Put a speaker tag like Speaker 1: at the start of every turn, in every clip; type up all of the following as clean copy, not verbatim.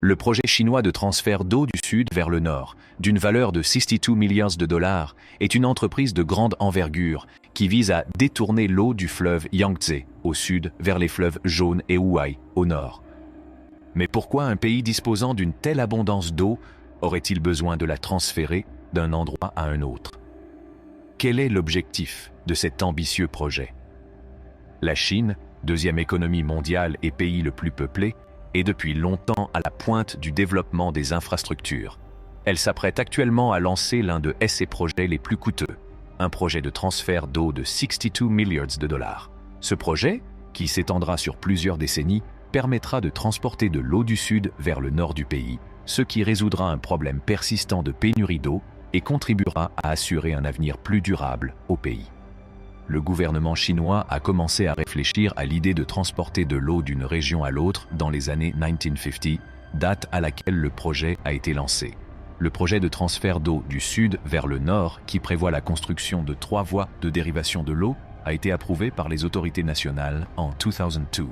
Speaker 1: Le projet chinois de transfert d'eau du sud vers le nord, d'une valeur de 62 milliards de dollars, est une entreprise de grande envergure qui vise à détourner l'eau du fleuve Yangtze au sud vers les fleuves Jaune et Huai au nord. Mais pourquoi un pays disposant d'une telle abondance d'eau aurait-il besoin de la transférer d'un endroit à un autre? Quel est l'objectif de cet ambitieux projet? La Chine, deuxième économie mondiale et pays le plus peuplé, est depuis longtemps à la pointe du développement des infrastructures. Elle s'apprête actuellement à lancer l'un de ses projets les plus coûteux, un projet de transfert d'eau de 62 milliards de dollars. Ce projet, qui s'étendra sur plusieurs décennies, permettra de transporter de l'eau du sud vers le nord du pays, ce qui résoudra un problème persistant de pénurie d'eau et contribuera à assurer un avenir plus durable au pays. Le gouvernement chinois a commencé à réfléchir à l'idée de transporter de l'eau d'une région à l'autre dans les années 1950, date à laquelle le projet a été lancé. Le projet de transfert d'eau du sud vers le nord, qui prévoit la construction de 3 voies de dérivation de l'eau, a été approuvé par les autorités nationales en 2002.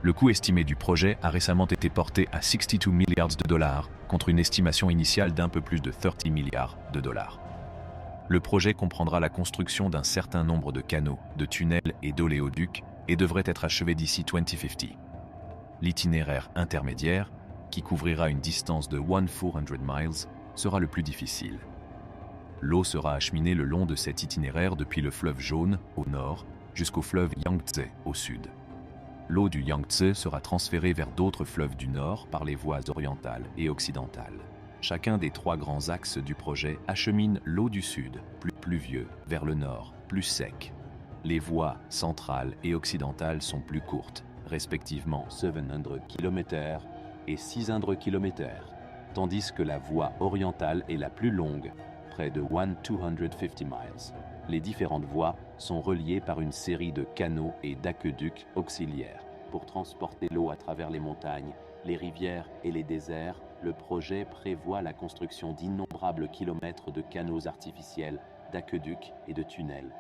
Speaker 1: Le coût estimé du projet a récemment été porté à 62 milliards de dollars, contre une estimation initiale d'un peu plus de 30 milliards de dollars. Le projet comprendra la construction d'un certain nombre de canaux, de tunnels et d'oléoducs et devrait être achevé d'ici 2050. L'itinéraire intermédiaire, qui couvrira une distance de 1400 miles, sera le plus difficile. L'eau sera acheminée le long de cet itinéraire depuis le fleuve Jaune au nord jusqu'au fleuve Yangtze au sud. L'eau du Yangtze sera transférée vers d'autres fleuves du nord par les voies orientales et occidentales. Chacun des 3 grands axes du projet achemine l'eau du sud, plus pluvieux, vers le nord, plus sec. Les voies centrales et occidentales sont plus courtes, respectivement 700 km et 600 km, tandis que la voie orientale est la plus longue, près de 1250 miles. Les différentes voies sont reliées par une série de canaux et d'aqueducs auxiliaires. Pour transporter l'eau à travers les montagnes, les rivières et les déserts, le projet prévoit la construction d'innombrables kilomètres de canaux artificiels, d'aqueducs et de tunnels.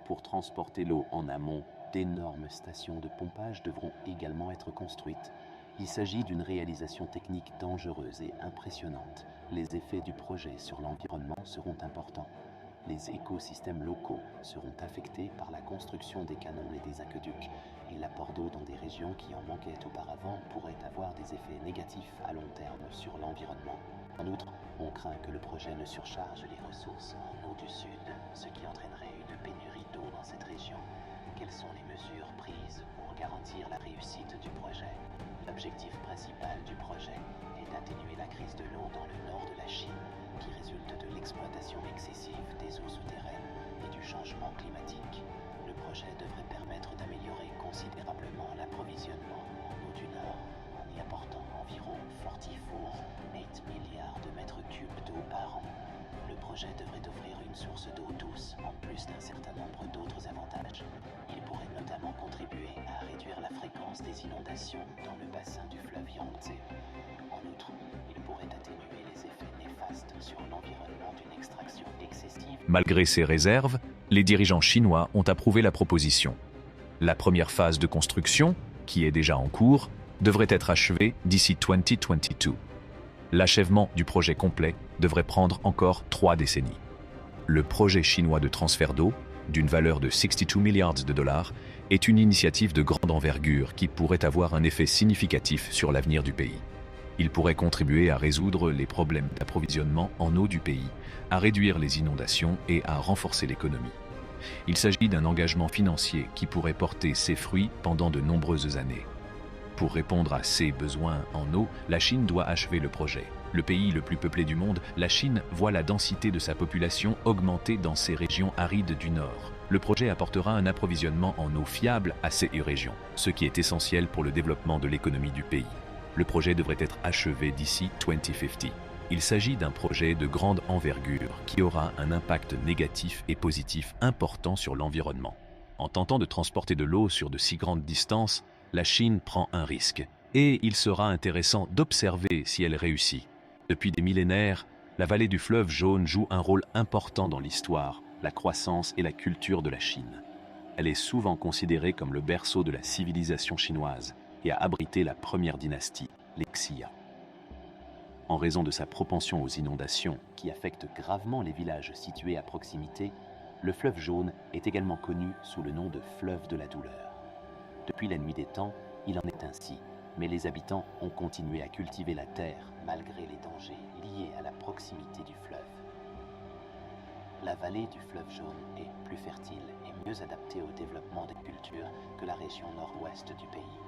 Speaker 1: Pour transporter l'eau en amont, d'énormes stations de pompage devront également être construites. Il s'agit d'une réalisation technique dangereuse et impressionnante. Les effets du projet sur l'environnement seront importants. Les écosystèmes locaux seront affectés par la construction des canaux et des aqueducs, et l'apport d'eau dans des régions qui en manquaient auparavant pourrait avoir des effets négatifs à long terme sur l'environnement. En outre, on craint que le projet ne surcharge les ressources en eau du sud, ce qui entraînerait une pénurie d'eau dans cette région. Quelles sont les mesures prises pour garantir la réussite du projet? L'objectif principal du projet est d'atténuer la crise de l'eau dans le nord de la Chine, qui résulte de l'exploitation excessive des eaux souterraines et du changement climatique. Le projet devrait permettre d'améliorer considérablement l'approvisionnement en eau du Nord en y apportant environ 8 milliards de mètres cubes d'eau par an. Le projet devrait offrir une source d'eau douce en plus d'un certain nombre d'autres avantages. Il pourrait notamment contribuer à réduire la fréquence des inondations dans le bassin du fleuve Yangtze. En outre, il pourrait atténuer les effets néfastes sur l'environnement d'une extraction excessive. Malgré ces réserves, les dirigeants chinois ont approuvé la proposition. La première phase de construction, qui est déjà en cours, devrait être achevée d'ici 2022. L'achèvement du projet complet devrait prendre encore 3 décennies. Le projet chinois de transfert d'eau, d'une valeur de 62 milliards de dollars, est une initiative de grande envergure qui pourrait avoir un effet significatif sur l'avenir du pays. Il pourrait contribuer à résoudre les problèmes d'approvisionnement en eau du pays, à réduire les inondations et à renforcer l'économie. Il s'agit d'un engagement financier qui pourrait porter ses fruits pendant de nombreuses années. Pour répondre à ces besoins en eau, la Chine doit achever le projet. Le pays le plus peuplé du monde, la Chine voit la densité de sa population augmenter dans ces régions arides du Nord. Le projet apportera un approvisionnement en eau fiable à ces régions, ce qui est essentiel pour le développement de l'économie du pays. Le projet devrait être achevé d'ici 2050. Il s'agit d'un projet de grande envergure qui aura un impact négatif et positif important sur l'environnement. En tentant de transporter de l'eau sur de si grandes distances, la Chine prend un risque, et il sera intéressant d'observer si elle réussit. Depuis des millénaires, la vallée du fleuve Jaune joue un rôle important dans l'histoire, la croissance et la culture de la Chine. Elle est souvent considérée comme le berceau de la civilisation chinoise et a abrité la première dynastie, les Xia. En raison de sa propension aux inondations qui affectent gravement les villages situés à proximité, le fleuve Jaune est également connu sous le nom de fleuve de la douleur. Depuis la nuit des temps, il en est ainsi, mais les habitants ont continué à cultiver la terre malgré les dangers liés à la proximité du fleuve. La vallée du fleuve Jaune est plus fertile et mieux adaptée au développement des cultures que la région nord-ouest du pays.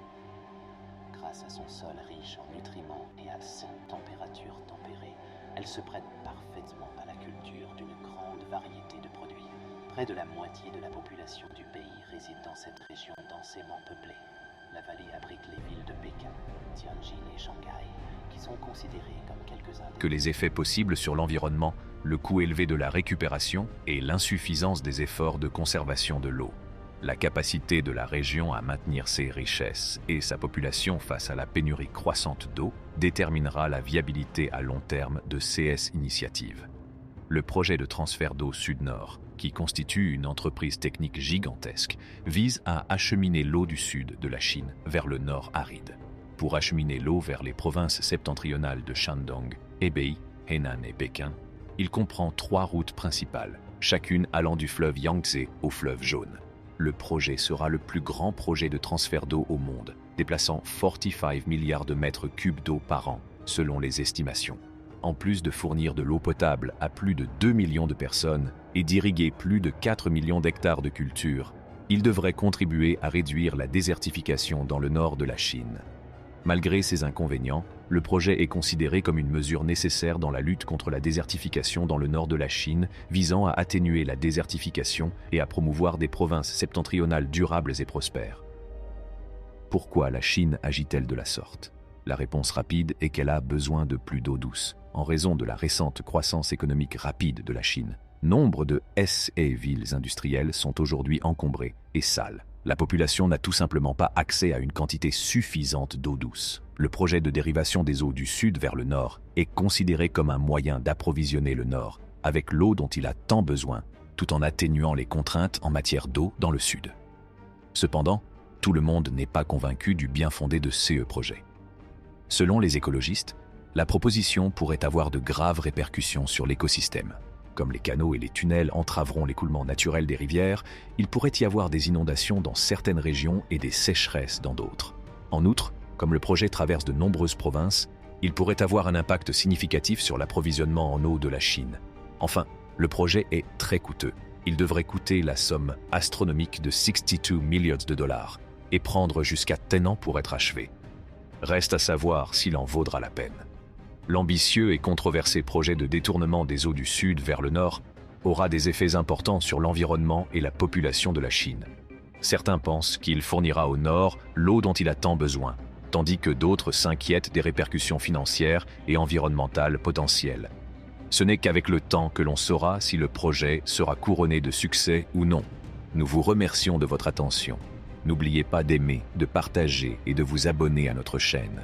Speaker 1: Grâce à son sol riche en nutriments et à son température tempérée, elle se prête parfaitement à la culture d'une grande variété de produits. Près de la moitié de la population du pays réside dans cette région densément peuplée. La vallée abrite les villes de Pékin, Tianjin et Shanghai, qui sont considérées comme quelques-uns que les effets possibles sur l'environnement, le coût élevé de la récupération et l'insuffisance des efforts de conservation de l'eau. La capacité de la région à maintenir ses richesses et sa population face à la pénurie croissante d'eau déterminera la viabilité à long terme de CS Initiative. Le projet de transfert d'eau Sud-Nord, qui constitue une entreprise technique gigantesque, vise à acheminer l'eau du sud de la Chine vers le nord aride. Pour acheminer l'eau vers les provinces septentrionales de Shandong, Hebei, Henan et Pékin, il comprend 3 routes principales, chacune allant du fleuve Yangtze au fleuve Jaune. Le projet sera le plus grand projet de transfert d'eau au monde, déplaçant 45 milliards de mètres cubes d'eau par an, selon les estimations. En plus de fournir de l'eau potable à plus de 2 millions de personnes et d'irriguer plus de 4 millions d'hectares de cultures, il devrait contribuer à réduire la désertification dans le nord de la Chine. Malgré ces inconvénients, le projet est considéré comme une mesure nécessaire dans la lutte contre la désertification dans le nord de la Chine, visant à atténuer la désertification et à promouvoir des provinces septentrionales durables et prospères. Pourquoi la Chine agit-elle de la sorte ? La réponse rapide est qu'elle a besoin de plus d'eau douce. En raison de la récente croissance économique rapide de la Chine, nombre de villes industrielles sont aujourd'hui encombrées et sales. La population n'a tout simplement pas accès à une quantité suffisante d'eau douce. Le projet de dérivation des eaux du sud vers le nord est considéré comme un moyen d'approvisionner le nord avec l'eau dont il a tant besoin, tout en atténuant les contraintes en matière d'eau dans le sud. Cependant, tout le monde n'est pas convaincu du bien fondé de ce projet. Selon les écologistes, la proposition pourrait avoir de graves répercussions sur l'écosystème. Comme les canaux et les tunnels entraveront l'écoulement naturel des rivières, il pourrait y avoir des inondations dans certaines régions et des sécheresses dans d'autres. En outre, comme le projet traverse de nombreuses provinces, il pourrait avoir un impact significatif sur l'approvisionnement en eau de la Chine. Enfin, le projet est très coûteux. Il devrait coûter la somme astronomique de 62 milliards de dollars et prendre jusqu'à 10 ans pour être achevé. Reste à savoir s'il en vaudra la peine. L'ambitieux et controversé projet de détournement des eaux du sud vers le nord aura des effets importants sur l'environnement et la population de la Chine. Certains pensent qu'il fournira au nord l'eau dont il a tant besoin, tandis que d'autres s'inquiètent des répercussions financières et environnementales potentielles. Ce n'est qu'avec le temps que l'on saura si le projet sera couronné de succès ou non. Nous vous remercions de votre attention. N'oubliez pas d'aimer, de partager et de vous abonner à notre chaîne.